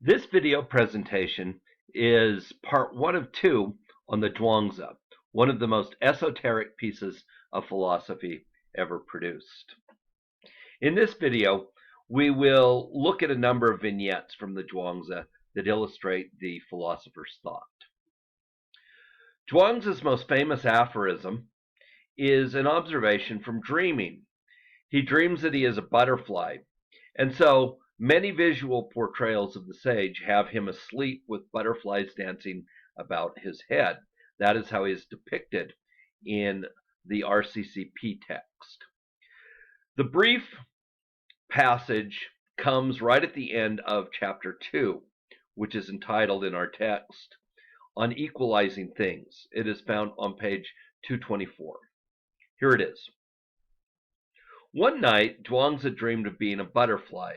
This video presentation is part one of two on the Zhuangzi, one of the most esoteric pieces of philosophy ever produced. In this video, we will look at a number of vignettes from the Zhuangzi that illustrate the philosopher's thought. Zhuangzi's most famous aphorism is an observation from dreaming. He dreams that he is a butterfly, and so many visual portrayals of the sage have him asleep with butterflies dancing about his head. That is how he is depicted in the RCCP text. The brief passage comes right at the end of chapter 2, which is entitled in our text, On Equalizing Things. It is found on page 224. Here it is. One night, Zhuangzi dreamed of being a butterfly,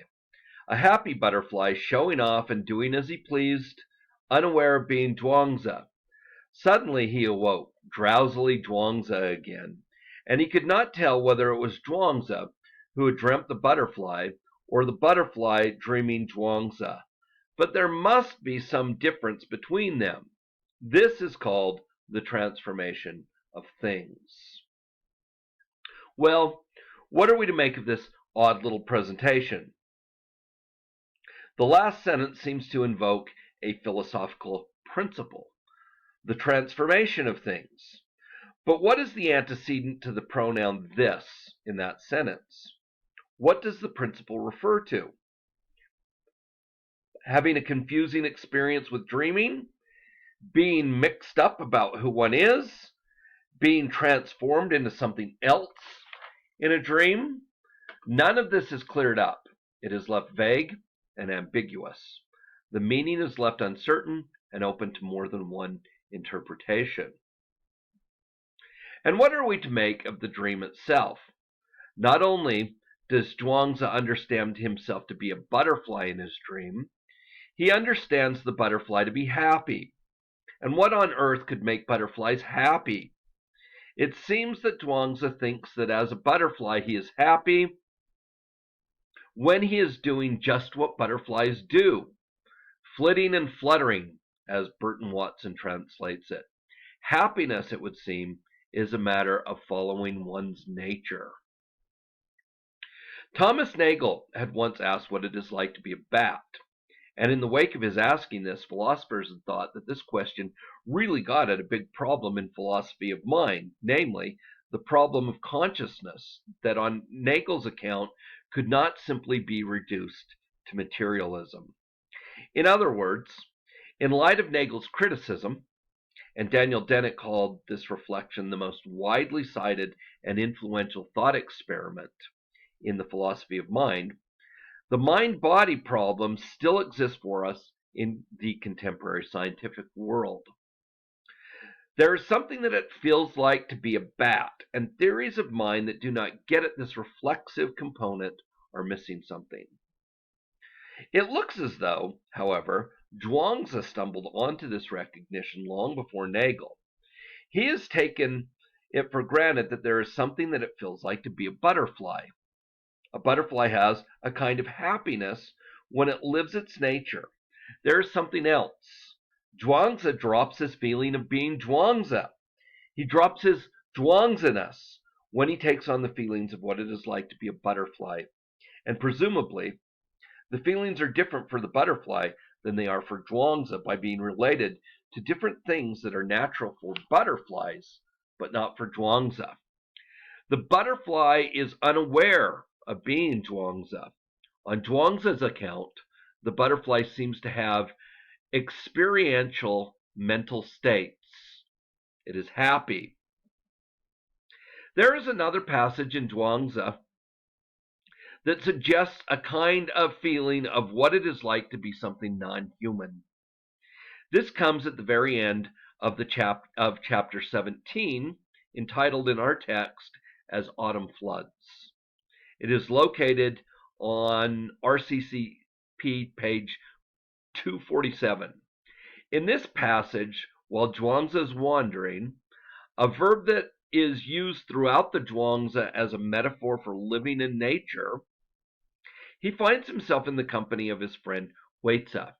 a happy butterfly showing off and doing as he pleased, unaware of being Zhuangzi. Suddenly he awoke, drowsily Zhuangzi again, and he could not tell whether it was Zhuangzi who had dreamt the butterfly or the butterfly dreaming Zhuangzi. But there must be some difference between them. This is called the transformation of things. Well, what are we to make of this odd little presentation? The last sentence seems to invoke a philosophical principle, the transformation of things. But what is the antecedent to the pronoun this in that sentence? What does the principle refer to? Having a confusing experience with dreaming? Being mixed up about who one is? Being transformed into something else in a dream? None of this is cleared up. It is left vague and ambiguous. The meaning is left uncertain and open to more than one interpretation. And what are we to make of the dream itself? Not only does Zhuangzi understand himself to be a butterfly in his dream, he understands the butterfly to be happy. And what on earth could make butterflies happy? It seems that Zhuangzi thinks that as a butterfly he is happy when he is doing just what butterflies do, flitting and fluttering, as Burton Watson translates it. Happiness, it would seem, is a matter of following one's nature. Thomas Nagel had once asked what it is like to be a bat, and in the wake of his asking this, philosophers had thought that this question really got at a big problem in philosophy of mind, namely, the problem of consciousness, that on Nagel's account could not simply be reduced to materialism. In other words, in light of Nagel's criticism, and Daniel Dennett called this reflection the most widely cited and influential thought experiment in the philosophy of mind, the mind-body problem still exists for us in the contemporary scientific world. There is something that it feels like to be a bat, and theories of mind that do not get at this reflexive component are missing something. It looks as though, however, Zhuangzi stumbled onto this recognition long before Nagel. He has taken it for granted that there is something that it feels like to be a butterfly. A butterfly has a kind of happiness when it lives its nature. There is something else. Zhuangzi drops his feeling of being Zhuangzi. He drops his Zhuangziness when he takes on the feelings of what it is like to be a butterfly. And presumably, the feelings are different for the butterfly than they are for Zhuangzi by being related to different things that are natural for butterflies, but not for Zhuangzi. The butterfly is unaware of being Zhuangzi. On Zhuangzi's account, the butterfly seems to have experiential mental states. It is happy. There is another passage in Zhuangzi that suggests a kind of feeling of what it is like to be something non-human. This comes at the very end of chapter 17, entitled in our text as Autumn Floods. It is located on RCCP page 247. In this passage, while Zhuangzi is wandering, a verb that is used throughout the Zhuangzi as a metaphor for living in nature, he finds himself in the company of his friend Huizi.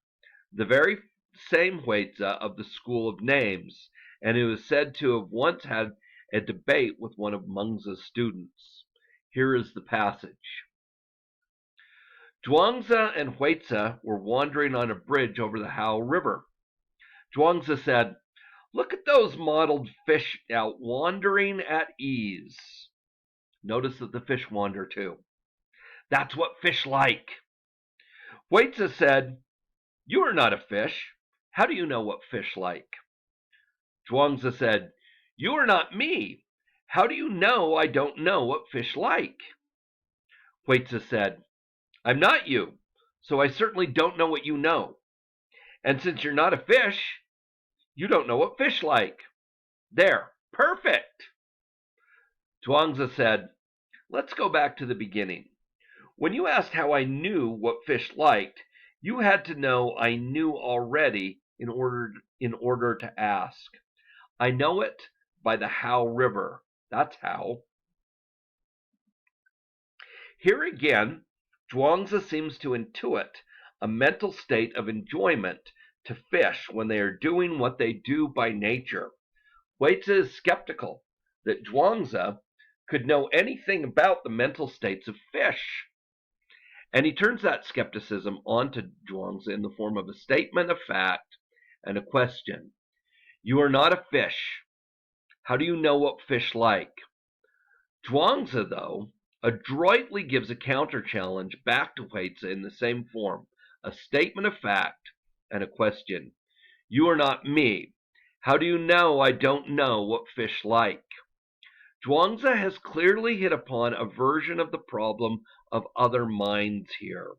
the very same Huizi of the school of names, and who is said to have once had a debate with one of Mengzi's students. Here is the passage. Zhuangzi and Huizi were wandering on a bridge over the Hao River. Zhuangzi said, "Look at those mottled fish out wandering at ease." Notice that the fish wander too. "That's what fish like." Huizi said, "You are not a fish. How do you know what fish like?" Zhuangzi said, "You are not me. How do you know I don't know what fish like?" Huizi said, "I'm not you, so I certainly don't know what you know. And since you're not a fish, you don't know what fish like. There, perfect." Zhuangzi said, "Let's go back to the beginning. When you asked how I knew what fish liked, you had to know I knew already in order to ask. I know it by the Hao River. That's how." Here again, Zhuangzi seems to intuit a mental state of enjoyment to fish when they are doing what they do by nature. Huizi is skeptical that Zhuangzi could know anything about the mental states of fish. And he turns that skepticism onto Zhuangzi in the form of a statement of fact and a question. "You are not a fish. How do you know what fish like?" Zhuangzi, though, adroitly gives a counter-challenge back to Huizi in the same form, a statement of fact and a question. "You are not me. How do you know I don't know what fish like?" Zhuangzi has clearly hit upon a version of the problem of other minds here.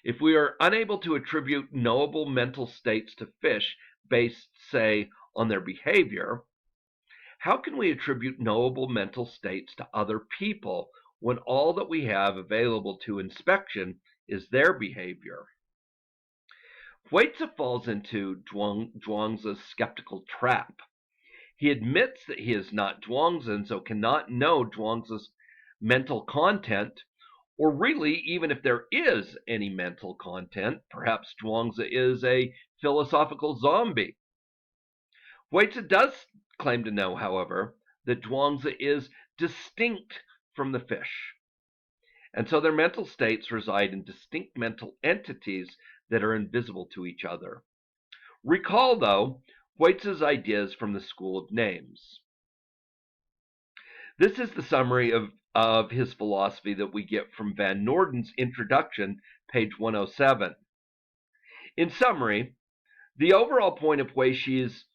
If we are unable to attribute knowable mental states to fish based, say, on their behavior, how can we attribute knowable mental states to other people when all that we have available to inspection is their behavior? Huizi falls into Zhuangzi's skeptical trap. He admits that he is not Zhuangzi and so cannot know Zhuangzi's mental content, or really, even if there is any mental content, perhaps Zhuangzi is a philosophical zombie. Huizi does claim to know, however, that Zhuangzi is distinct from the fish, and so their mental states reside in distinct mental entities that are invisible to each other. Recall, though, Huizi's ideas from the School of Names. This is the summary of his philosophy that we get from Van Noorden's introduction, page 107. In summary, the overall point of Huizi's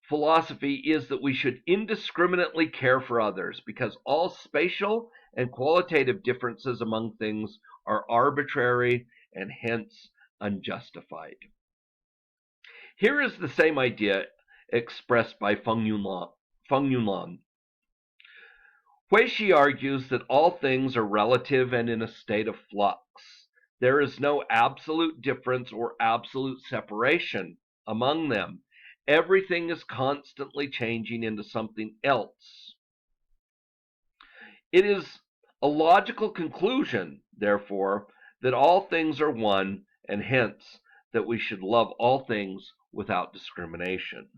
philosophy is that we should indiscriminately care for others because all spatial and qualitative differences among things are arbitrary and hence unjustified. Here is the same idea expressed by Feng Yunlan. Huizi argues that all things are relative and in a state of flux. There is no absolute difference or absolute separation among them. Everything is constantly changing into something else. It is a logical conclusion, therefore, that all things are one, and hence that we should love all things without discrimination.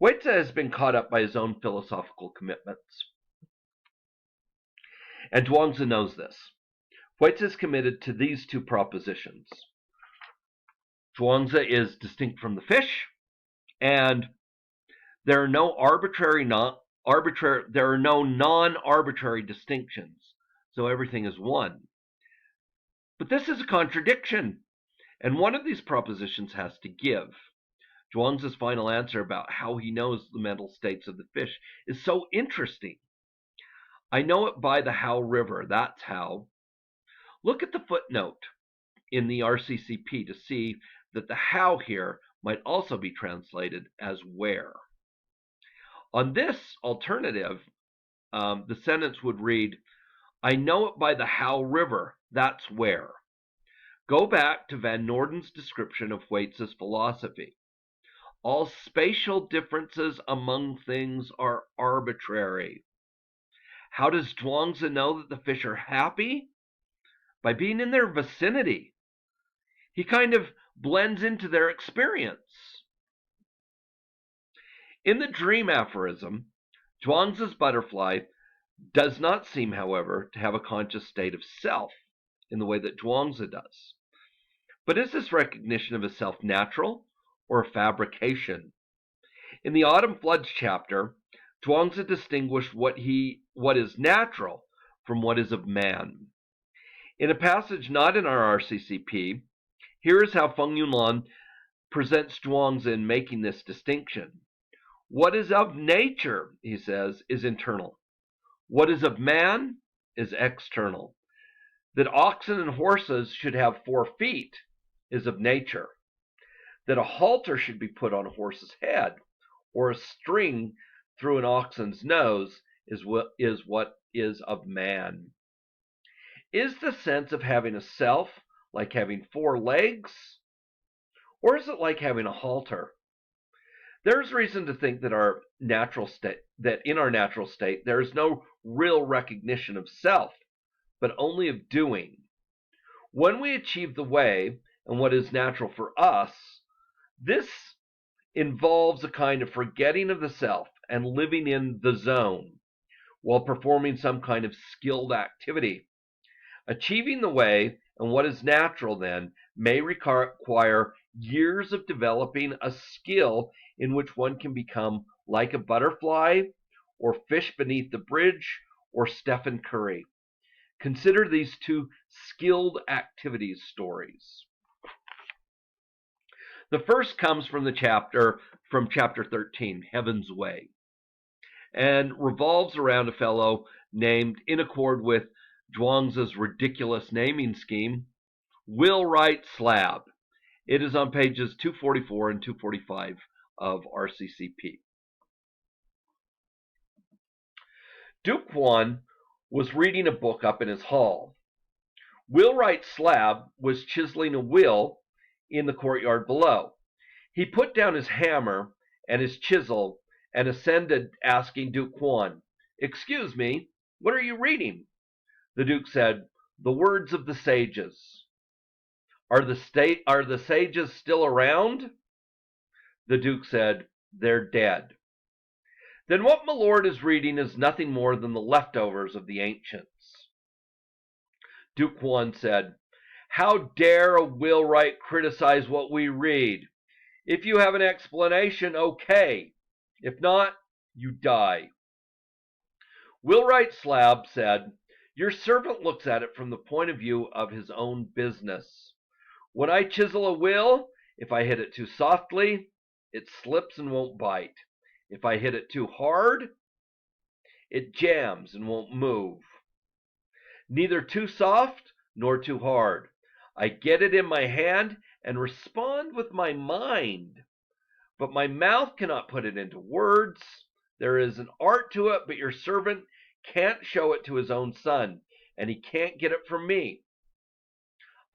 Huizi has been caught up by his own philosophical commitments, and Zhuangzi knows this. Huizi is committed to these two propositions. Zhuangzi is distinct from the fish, and there are no non-arbitrary distinctions, so everything is one. But this is a contradiction, and one of these propositions has to give. Zhuangzi's final answer about how he knows the mental states of the fish is so interesting. "I know it by the Hao River, that's how." Look at the footnote in the RCCP to see that the how here might also be translated as where. On this alternative, the sentence would read, "I know it by the Hao River, that's where." Go back to Van Noorden's description of Huizi's philosophy. All spatial differences among things are arbitrary. How does Zhuangzi know that the fish are happy? By being in their vicinity. He kind of blends into their experience. In the dream aphorism, Zhuangzi's butterfly does not seem, however, to have a conscious state of self in the way that Zhuangzi does. But is this recognition of a self natural or a fabrication? In the Autumn Floods chapter, Zhuangzi distinguished what is natural from what is of man. In a passage not in our RCCP, here is how Feng Yunlan presents Zhuangzi in making this distinction. What is of nature, he says, is internal. What is of man is external. That oxen and horses should have 4 feet is of nature. That a halter should be put on a horse's head, or a string through an oxen's nose, is what is of man. Is the sense of having a self like having 4 legs, or is it like having a halter? There's reason to think that in our natural state there is no real recognition of self, but only of doing. When we achieve the way and what is natural for us, this involves a kind of forgetting of the self and living in the zone while performing some kind of skilled activity. Achieving the way and what is natural, then, may require years of developing a skill in which one can become like a butterfly, or fish beneath the bridge, or Stephen Curry. Consider these 2 skilled activities stories. The first comes from chapter 13, Heaven's Way, and revolves around a fellow named, in accord with Zhuangzi's ridiculous naming scheme, Wheelwright Slab. It is on pages 244 and 245 of RCCP. Duke Huan was reading a book up in his hall. Wheelwright Slab was chiseling a wheel in the courtyard below. He put down his hammer and his chisel and ascended, asking Duke Huan, "Excuse me, what are you reading?" The Duke said, "The words of the sages." Are the sages still around?" The Duke said, "They're dead." "Then what my lord is reading is nothing more than the leftovers of the ancients." Duke Huan said, "How dare a wheelwright criticize what we read? If you have an explanation, okay. If not, you die." Wheelwright Slab said, "Your servant looks at it from the point of view of his own business. When I chisel a wheel, if I hit it too softly, it slips and won't bite. If I hit it too hard, it jams and won't move. Neither too soft nor too hard. I get it in my hand and respond with my mind. But my mouth cannot put it into words. There is an art to it, but your servant can't show it to his own son, and he can't get it from me.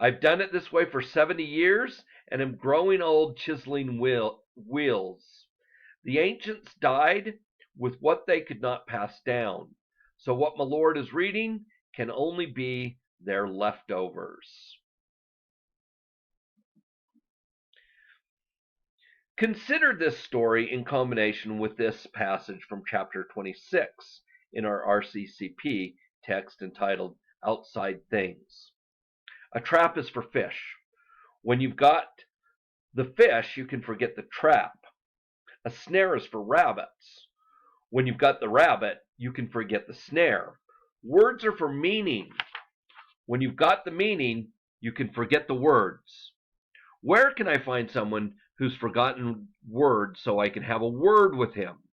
I've done it this way for 70 years, and am growing old chiseling wheels. The ancients died with what they could not pass down, so what my lord is reading can only be their leftovers." Consider this story in combination with this passage from chapter 26 in our RCCP text entitled Outside Things. A trap is for fish. When you've got the fish, you can forget the trap. A snare is for rabbits. When you've got the rabbit, you can forget the snare. Words are for meaning. When you've got the meaning, you can forget the words. Where can I find someone who's forgotten words so I can have a word with him?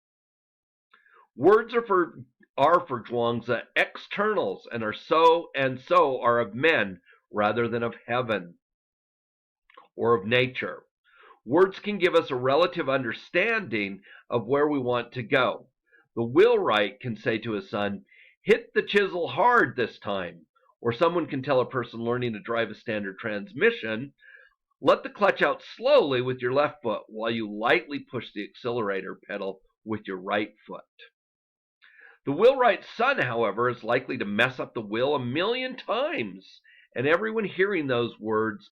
Words are for Zhuangzi externals, and so are of men rather than of heaven or of nature. Words can give us a relative understanding of where we want to go. The wheelwright can say to his son, "Hit the chisel hard this time." Or someone can tell a person learning to drive a standard transmission, "Let the clutch out slowly with your left foot while you lightly push the accelerator pedal with your right foot." The wheelwright's son, however, is likely to mess up the wheel 1,000,000 times, and everyone hearing those words